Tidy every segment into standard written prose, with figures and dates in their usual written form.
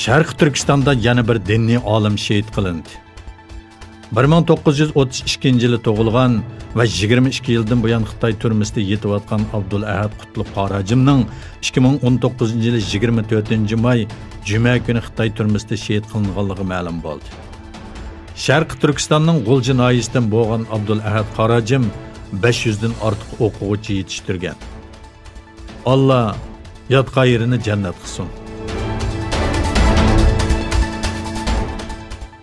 Sharq Turkistonda yana bir diniy olim shahid qilindi. 1932-yili tug'ilgan va 22 yildan buyon Xitoy turmusida yetayotgan Abdul Ahad Qutlug' Qorajimning 2019-yili 24-may juma kuni Xitoy turmusida shahid qilinganligi ma'lum bo'ldi. Sharq Turkistonning G'ulji noyisidan bo'lgan Abdul Ahad Qorajim 500 dan ortiq o'quvchi yetishtirgan. Alloh yotgan yerini jannat qilsin.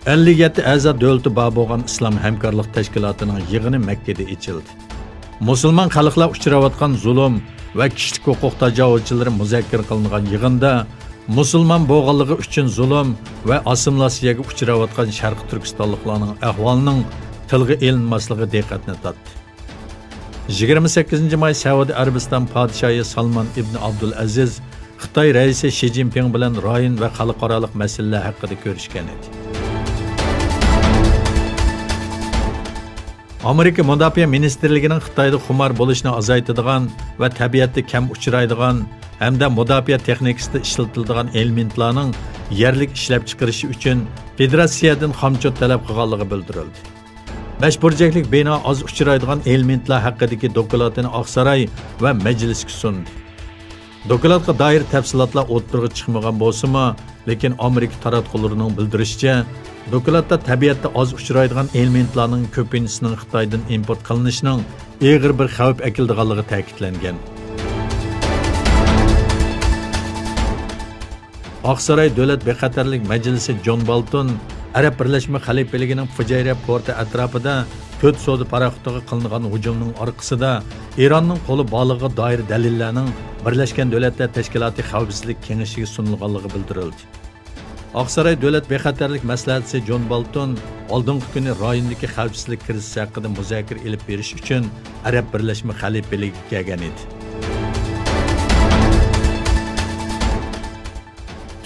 57 a'zo davlati bor bo'lgan Islom hamkorlik tashkilotining yig'ini Makkada ochildi. Musulmon xalqlar uchrayotgan zulm va kishilik huquq tajovuzchilari muzakkar qilingan yig'inda musulmon bo'lganligi uchun zulm va assimilyatsiyaga uchrayotgan Sharq Turkistonliklarning ahvolining tilga ilinmasligi diqqatni tortdi. 28 may Saudiya Arabiston podshohi Salman ibn Abdul Aziz Xitoy raisi Shi Jinping bilan rayon va xalqaro masalalar haqida ko'rishgan edi. Amerika Mudofaa Ministrligining Xitoyda xumor bo'lishni azaytadigan va tabiatda kam uchraydigan hamda mudofaa texnikasida ishlatiladigan elementlarning yerlik ishlab chiqarishi uchun federatsiyadan xomchot talab qilganligi bildirildi. 5 burchaklik bino oz uchraydigan elementlar haqidagi dokladini Oqsaroy va majlisga sundi. Dokladga doir tafsilotlar o'tirg'i chiqmagan bo'lsa-mu, lekin Amerika taratqullarining bildirishicha, dokladda tabiatda oz uchraydigan elementlarning ko'pinchisining Xitoydan import qilinishining og'ir bir xavf akildiganligi ta'kidlangan. Oqsaroy Davlat bexatarlik majlisi John Bolton Arab Birlashma Xalifaligining Fujayra porti atrofida 4 savdo paraxotiga qilingan hujumning orqasida Eronning qo'li borligiga doir dalillarning Birlashgan Davlatlar Tashkiloti Xavfsizlik Kengashiga sunilganligi bildirildi. Oqsaroy Davlat bexatarlik maslahatchisi John Bolton oldingi kuni rayondagi xavfsizlik krizisi haqida muzokara olib berish uchun Arab Birlashma Xalifaligiga kelgan edi.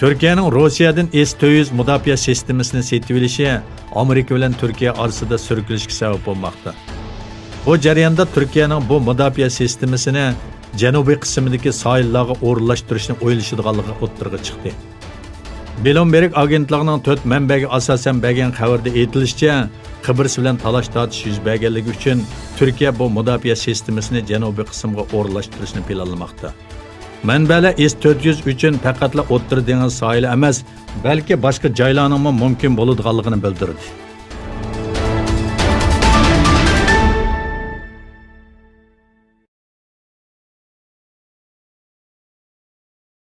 Türkiye'nin Rusya'dan S-400 mudofaa sistemasini setib olishi Amerika bilan Türkiye orasida sürkülüşke sebep olmakta. Bu jarayonda Türkiye'nin bu mudofaa sistemasini janubiy qismidagi sohillarga o'rinlashtirishni o'ylashadiganligi o'ttirg'i chiqdi. Bloomberg agentligining 4 manbaga asosan bergan xabarda aytilishicha, Kıbrıs bilan talash tortish yuz berganligi uchun Türkiye bu mudofaa sistemasini janubiy qismga o'rinlashtirishni planlamoqda. Manbalar S-400 uchun faqatla O'rta dengiz sohili emas, balki boshqa joylarning mumkin bo'ladiganligini bildirdi.